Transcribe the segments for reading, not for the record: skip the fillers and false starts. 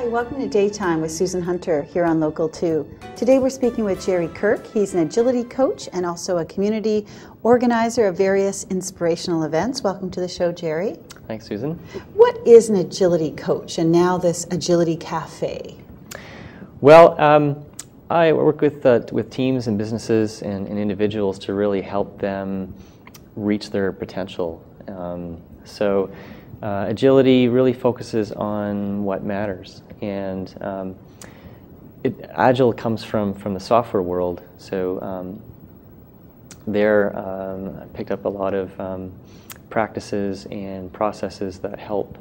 welcome to Daytime with Susan Hunter here on Local 2. Today we're speaking with Gerry Kirk. He's an agility coach and also a community organizer of various inspirational events. Welcome to the show, Gerry. Thanks, Susan. What is an agility coach and now this agility cafe? Well, I work with teams and businesses and individuals to really help them reach their potential. Agility really focuses on what matters, and Agile comes from the software world. So I picked up a lot of practices and processes that help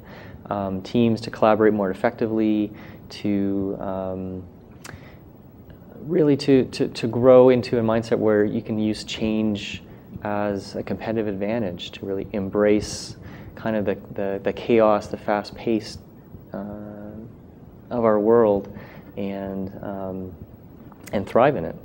teams to collaborate more effectively, to really to grow into a mindset where you can use change as a competitive advantage, to really embrace kind of the chaos, the fast pace of our world, and thrive in it.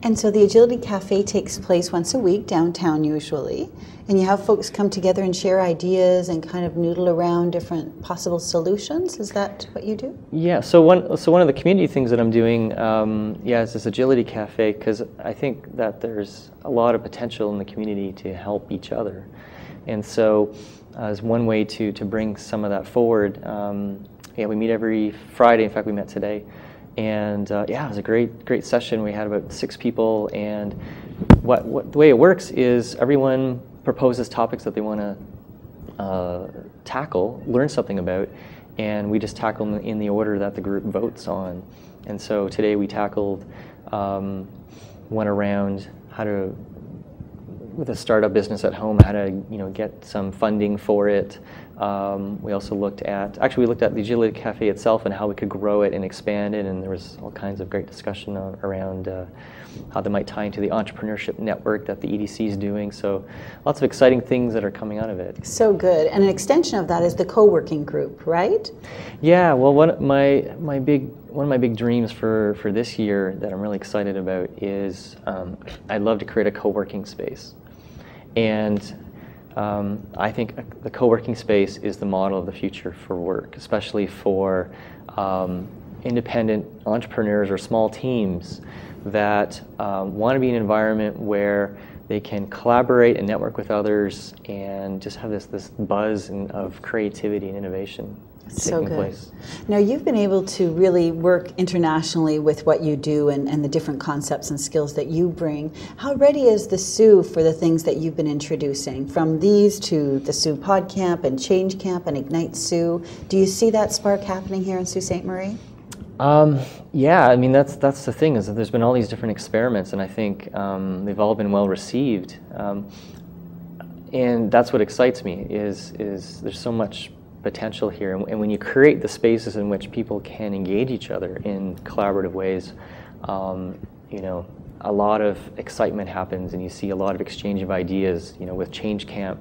And so the Agility Cafe takes place once a week downtown usually, and you have folks come together and share ideas and kind of noodle around different possible solutions. Is that what you do? Yeah, so one of the community things that I'm doing is this Agility Cafe, because I think that there's a lot of potential in the community to help each other. And so as one way to bring some of that forward, we meet every Friday. In fact, we met today. And it was a great session. We had about 6 people, and the way it works is everyone proposes topics that they want to tackle, learn something about, and we just tackle them in the order that the group votes on. And so today we tackled one around how to, with a startup business at home, how to get some funding for it. We also looked at the Agility Cafe itself and how we could grow it and expand it, and there was all kinds of great discussion around how they might tie into the entrepreneurship network that the EDC is doing. So lots of exciting things that are coming out of it. So good. And an extension of that is the co-working group, right? Yeah, well, one of my big dreams for this year that I'm really excited about is I'd love to create a co-working space. And I think the co-working space is the model of the future for work, especially for independent entrepreneurs or small teams that want to be in an environment where they can collaborate and network with others and just have this buzz of creativity and innovation taking place. Now, you've been able to really work internationally with what you do and the different concepts and skills that you bring. How ready is the Sioux for the things that you've been introducing, from these to the Sioux Pod Camp and Change Camp and Ignite Sioux? Do you see that spark happening here in Sault Ste. Marie? Yeah, I mean that's the thing, is that there's been all these different experiments, and I think they've all been well received. And that's what excites me, is there's so much potential here, and when you create the spaces in which people can engage each other in collaborative ways, a lot of excitement happens, and you see a lot of exchange of ideas. With Change Camp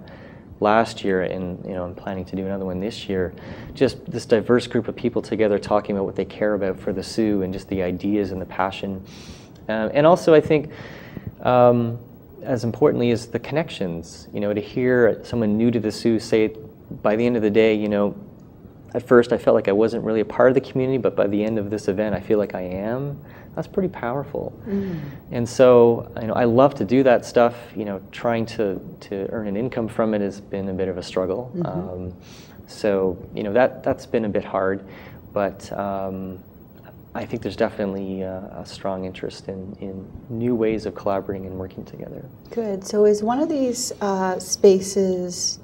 last year, and I'm planning to do another one this year, just this diverse group of people together talking about what they care about for the Sioux, and just the ideas and the passion, and also I think as importantly is the connections. To hear someone new to the Sioux say, by the end of the day, at first I felt like I wasn't really a part of the community, but by the end of this event I feel like I am. That's pretty powerful. And so I love to do that stuff. Trying to earn an income from it has been a bit of a struggle. That's been a bit hard, but I think there's definitely a strong interest in new ways of collaborating and working together. Good. So is one of these spaces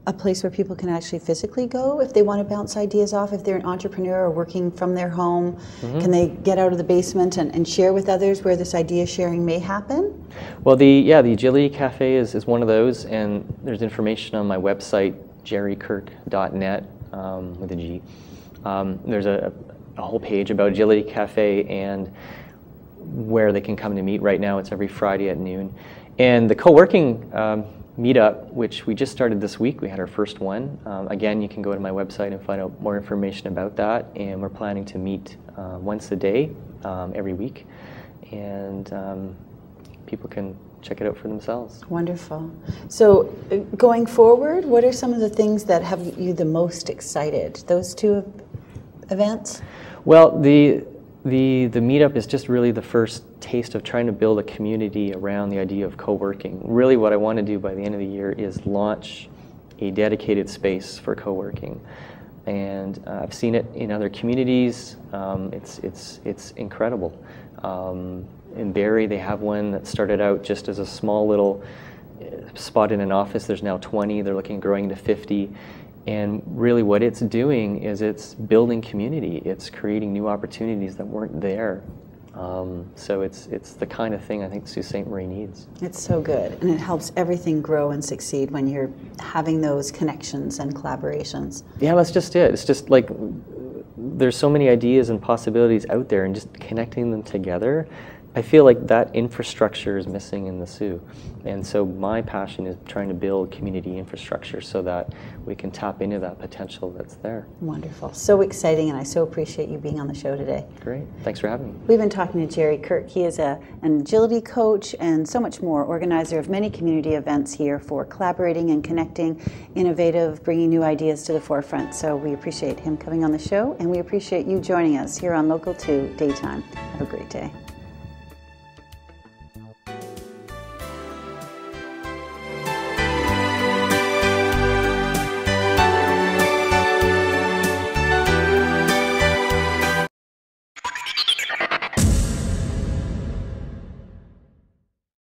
a place where people can actually physically go if they want to bounce ideas off? If they're an entrepreneur or working from their home, can they get out of the basement and share with others where this idea sharing may happen? Well, the Agility Cafe is one of those, and there's information on my website, gerrykirk.net, with a G. There's a whole page about Agility Cafe and where they can come to meet. Right now it's every Friday at noon. And the co-working meetup, which we just started this week, we had our first one. Again, you can go to my website and find out more information about that, and we're planning to meet once a day, every week, and people can check it out for themselves. Wonderful. So going forward, what are some of the things that have you the most excited? Those two events? Well, the meetup is just really the first taste of trying to build a community around the idea of co-working. Really what I want to do by the end of the year is launch a dedicated space for co-working. And I've seen it in other communities. It's incredible. In Barrie, they have one that started out just as a small little spot in an office. There's now 20. They're looking at growing to 50. And really what it's doing is it's building community. It's creating new opportunities that weren't there. So it's the kind of thing I think Sault Ste. Marie needs. It's so good, and it helps everything grow and succeed when you're having those connections and collaborations. Yeah, that's just it. It's just like there's so many ideas and possibilities out there, and just connecting them together. I feel like that infrastructure is missing in the Soo. And so my passion is trying to build community infrastructure so that we can tap into that potential that's there. Wonderful. So exciting, and I so appreciate you being on the show today. Great. Thanks for having me. We've been talking to Gerry Kirk. He is an agility coach and so much more, organizer of many community events here for collaborating and connecting, innovative, bringing new ideas to the forefront. So we appreciate him coming on the show, and we appreciate you joining us here on Local 2 Daytime. Have a great day.